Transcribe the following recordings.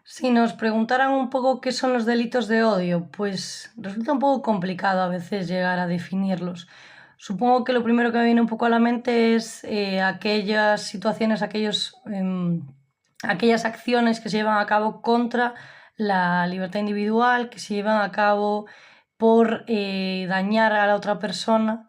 Si nos preguntaran un poco qué son los delitos de odio, pues resulta un poco complicado a veces llegar a definirlos. Supongo que lo primero que me viene un poco a la mente es aquellas situaciones, aquellas acciones que se llevan a cabo contra la libertad individual, que se llevan a cabo por dañar a la otra persona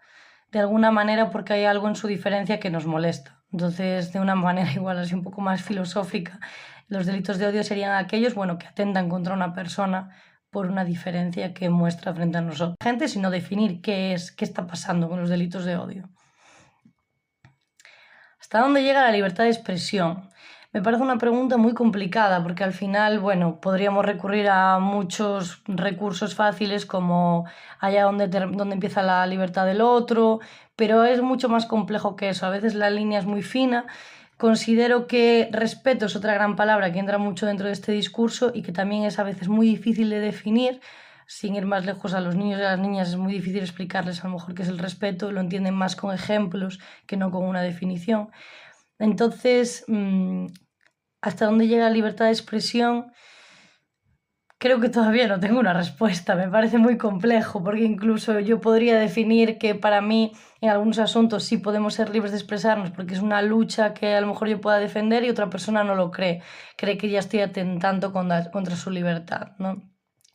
de alguna manera porque hay algo en su diferencia que nos molesta. Entonces, de una manera igual así un poco más filosófica, los delitos de odio serían aquellos, bueno, que atentan contra una persona por una diferencia que muestra frente a nosotros. Gente, sino definir qué está pasando con los delitos de odio. ¿Hasta dónde llega la libertad de expresión? Me parece una pregunta muy complicada porque al final, bueno, podríamos recurrir a muchos recursos fáciles como allá donde empieza la libertad del otro, pero es mucho más complejo que eso. A veces la línea es muy fina. Considero que respeto es otra gran palabra que entra mucho dentro de este discurso y que también es a veces muy difícil de definir. Sin ir más lejos, a los niños y a las niñas es muy difícil explicarles a lo mejor qué es el respeto, lo entienden más con ejemplos que no con una definición. Entonces, ¿hasta dónde llega la libertad de expresión? Creo que todavía no tengo una respuesta, me parece muy complejo, porque incluso yo podría definir que para mí en algunos asuntos sí podemos ser libres de expresarnos, porque es una lucha que a lo mejor yo pueda defender y otra persona no lo cree, cree que ya estoy atentando contra su libertad, ¿no?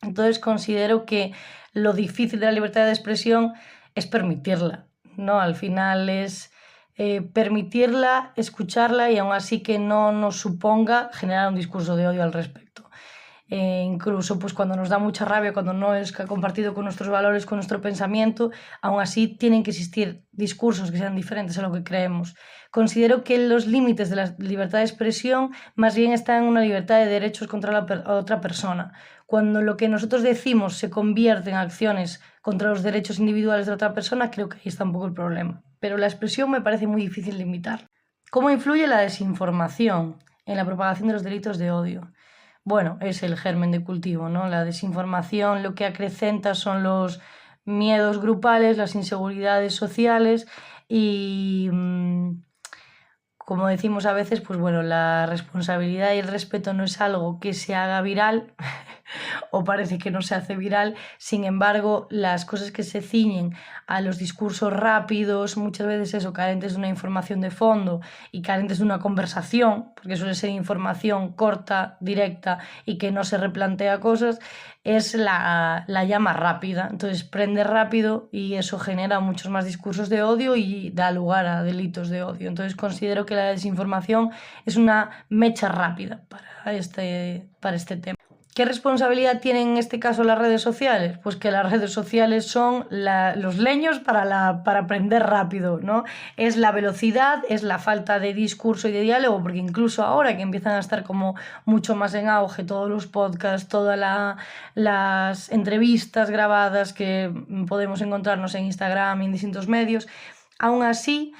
Entonces considero que lo difícil de la libertad de expresión es permitirla, ¿no? Al final es permitirla, escucharla y aún así que no nos suponga generar un discurso de odio al respecto. Incluso pues cuando nos da mucha rabia, cuando no es compartido con nuestros valores, con nuestro pensamiento, aún así tienen que existir discursos que sean diferentes a lo que creemos. Considero que los límites de la libertad de expresión más bien están en una libertad de derechos contra la otra persona. Cuando lo que nosotros decimos se convierte en acciones contra los derechos individuales de otra persona, creo que ahí está un poco el problema. Pero la expresión me parece muy difícil de limitar. ¿Cómo influye la desinformación en la propagación de los delitos de odio? Bueno, es el germen de cultivo, ¿no? La desinformación lo que acrecenta son los miedos grupales, las inseguridades sociales y, como decimos a veces, pues bueno, la responsabilidad y el respeto no es algo que se haga viral o parece que no se hace viral. Sin embargo, las cosas que se ciñen a los discursos rápidos, muchas veces eso, carentes de una información de fondo y carentes de una conversación, porque suele ser información corta, directa y que no se replantea cosas, es la llama rápida. Entonces prende rápido y eso genera muchos más discursos de odio y da lugar a delitos de odio. Entonces considero que la desinformación es una mecha rápida para este tema. ¿Qué responsabilidad tienen en este caso las redes sociales? Pues que las redes sociales son los leños para aprender rápido, ¿no? Es la velocidad, es la falta de discurso y de diálogo, porque incluso ahora que empiezan a estar como mucho más en auge todos los podcasts, todas las entrevistas grabadas que podemos encontrarnos en Instagram y en distintos medios, aún así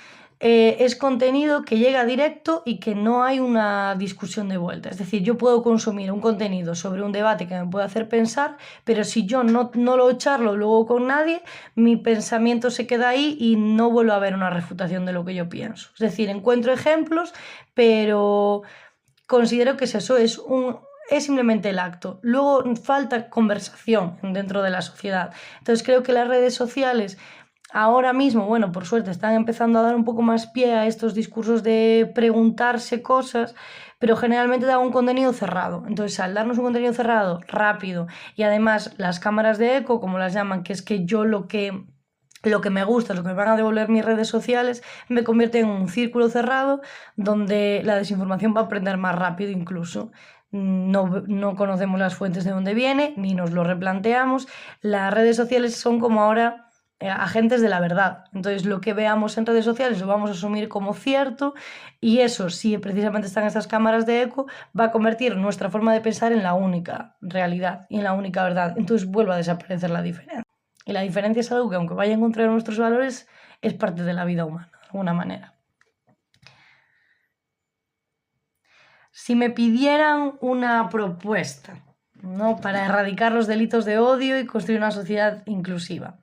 es contenido que llega directo y que no hay una discusión de vuelta. Es decir, yo puedo consumir un contenido sobre un debate que me puede hacer pensar, pero si yo no lo charlo luego con nadie, mi pensamiento se queda ahí y no vuelvo a ver una refutación de lo que yo pienso. Es decir, encuentro ejemplos, pero considero que eso, es simplemente el acto. Luego falta conversación dentro de la sociedad. Entonces creo que las redes sociales ahora mismo, bueno, por suerte están empezando a dar un poco más pie a estos discursos de preguntarse cosas, pero generalmente da un contenido cerrado. Entonces, al darnos un contenido cerrado, rápido, y además las cámaras de eco, como las llaman, que es que yo lo que me gusta, lo que me van a devolver mis redes sociales, me convierte en un círculo cerrado donde la desinformación va a aprender más rápido incluso. No conocemos las fuentes de dónde viene, ni nos lo replanteamos. Las redes sociales son como ahora agentes de la verdad. Entonces, lo que veamos en redes sociales lo vamos a asumir como cierto y eso, si precisamente están estas cámaras de eco, va a convertir nuestra forma de pensar en la única realidad y en la única verdad. Entonces, vuelve a desaparecer la diferencia. Y la diferencia es algo que, aunque vaya en contra de nuestros valores, es parte de la vida humana, de alguna manera. Si me pidieran una propuesta, ¿no?, para erradicar los delitos de odio y construir una sociedad inclusiva,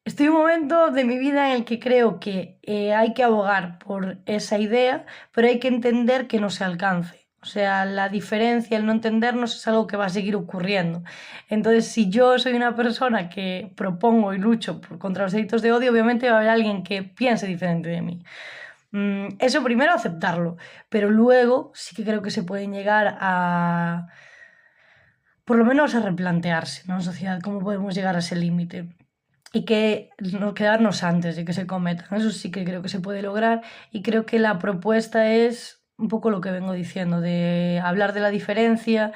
estoy en un momento de mi vida en el que creo que hay que abogar por esa idea, pero hay que entender que no se alcance. O O sea, la diferencia, el no entendernos es algo que va a seguir ocurriendo. Entonces, si yo soy una persona que propongo y lucho contra los delitos de odio, obviamente va a haber alguien que piense diferente de mí. Eso primero aceptarlo, pero luego sí que creo que se pueden llegar a, por lo menos a replantearse, ¿no? En sociedad, cómo podemos llegar a ese límite y que no quedarnos antes de que se cometan. Eso sí que creo que se puede lograr y creo que la propuesta es un poco lo que vengo diciendo, de hablar de la diferencia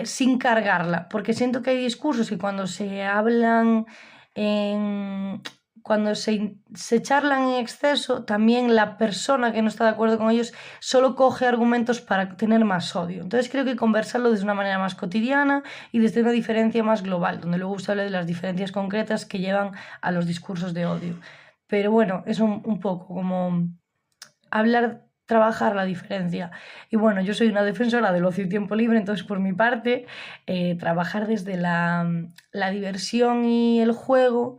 sin cargarla, porque siento que hay discursos que cuando se hablan en, cuando se charlan en exceso, también la persona que no está de acuerdo con ellos solo coge argumentos para tener más odio. Entonces creo que conversarlo de una manera más cotidiana y desde una diferencia más global, donde luego se habla de las diferencias concretas que llevan a los discursos de odio. Pero bueno, es un poco como hablar, trabajar la diferencia. Y bueno, yo soy una defensora del ocio y tiempo libre, entonces por mi parte, trabajar desde la diversión y el juego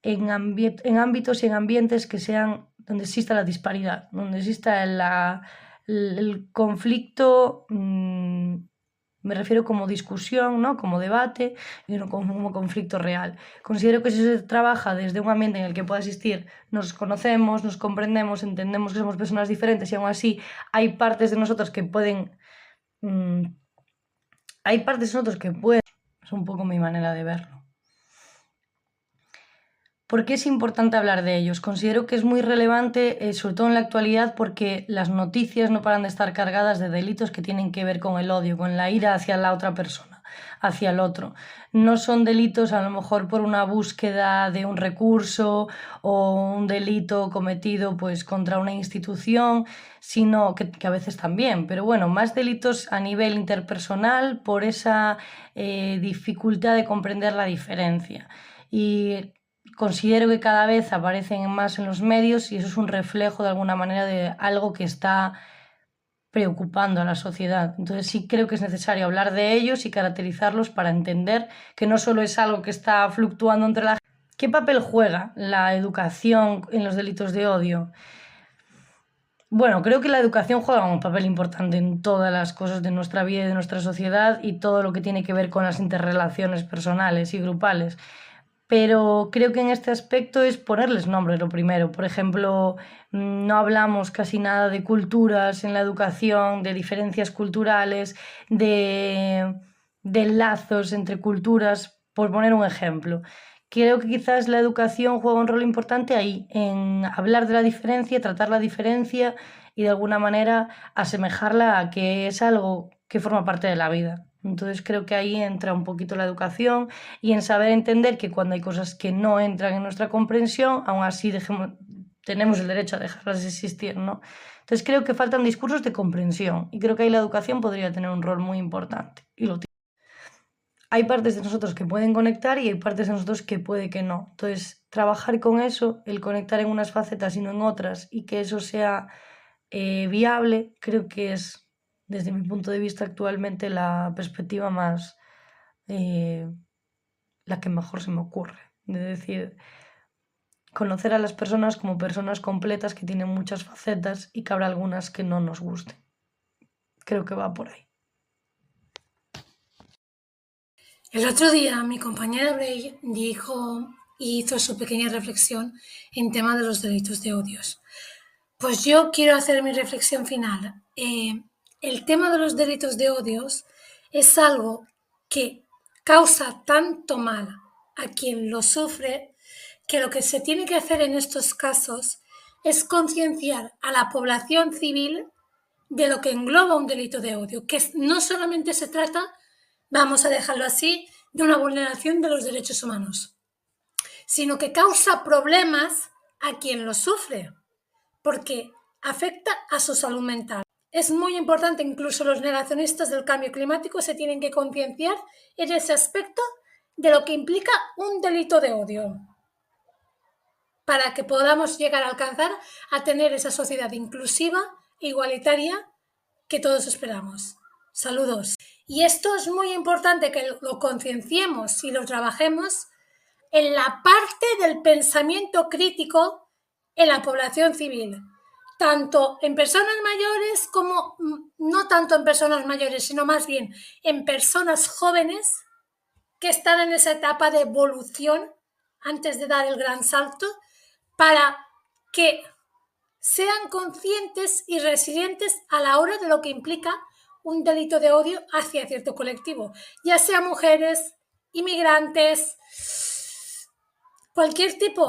en ámbitos y en ambientes que sean donde exista la disparidad, donde exista el conflicto, me refiero como discusión, ¿no? Como debate y no como conflicto real. Considero que si se trabaja desde un ambiente en el que pueda existir, nos conocemos, nos comprendemos, entendemos que somos personas diferentes y aún así hay partes de nosotros que pueden... mm, hay partes de nosotros que pueden... Es un poco mi manera de verlo. ¿Por qué es importante hablar de ellos? Considero que es muy relevante, sobre todo en la actualidad, porque las noticias no paran de estar cargadas de delitos que tienen que ver con el odio, con la ira hacia la otra persona, hacia el otro. No son delitos a lo mejor por una búsqueda de un recurso o un delito cometido pues contra una institución, sino que a veces también, pero bueno, más delitos a nivel interpersonal por esa dificultad de comprender la diferencia. Y considero que cada vez aparecen más en los medios y eso es un reflejo de alguna manera de algo que está preocupando a la sociedad. Entonces sí creo que es necesario hablar de ellos y caracterizarlos para entender que no solo es algo que está fluctuando entre la gente. ¿Qué papel juega la educación en los delitos de odio? Bueno, creo que la educación juega un papel importante en todas las cosas de nuestra vida y de nuestra sociedad y todo lo que tiene que ver con las interrelaciones personales y grupales. Pero creo que en este aspecto es ponerles nombre lo primero. Por ejemplo, no hablamos casi nada de culturas en la educación, de diferencias culturales, de lazos entre culturas, por poner un ejemplo. Creo que quizás la educación juega un rol importante ahí, en hablar de la diferencia, tratar la diferencia y de alguna manera asemejarla a que es algo que forma parte de la vida. Entonces creo que ahí entra un poquito la educación y en saber entender que cuando hay cosas que no entran en nuestra comprensión, aún así tenemos el derecho a dejarlas de existir, ¿no? Entonces creo que faltan discursos de comprensión y creo que ahí la educación podría tener un rol muy importante y lo tiene. Hay partes de nosotros que pueden conectar y hay partes de nosotros que puede que no. Entonces, trabajar con eso, el conectar en unas facetas y no en otras, y que eso sea viable, creo que es, desde mi punto de vista actualmente, la perspectiva más, eh, la que mejor se me ocurre. De decir, conocer a las personas como personas completas que tienen muchas facetas y que habrá algunas que no nos gusten. Creo que va por ahí. El otro día mi compañera Bray dijo y hizo su pequeña reflexión en tema de los delitos de odios. Pues yo quiero hacer mi reflexión final. El tema de los delitos de odios es algo que causa tanto mal a quien lo sufre que lo que se tiene que hacer en estos casos es concienciar a la población civil de lo que engloba un delito de odio, que no solamente se trata, vamos a dejarlo así, de una vulneración de los derechos humanos, sino que causa problemas a quien lo sufre, porque afecta a su salud mental. Es muy importante, incluso los negacionistas del cambio climático se tienen que concienciar en ese aspecto de lo que implica un delito de odio, para que podamos llegar a alcanzar a tener esa sociedad inclusiva e igualitaria que todos esperamos. Saludos. Y esto es muy importante que lo concienciemos y lo trabajemos en la parte del pensamiento crítico en la población civil, tanto en personas mayores como, no tanto en personas mayores, sino más bien en personas jóvenes que están en esa etapa de evolución antes de dar el gran salto, para que sean conscientes y resilientes a la hora de lo que implica un delito de odio hacia cierto colectivo, ya sea mujeres, inmigrantes, cualquier tipo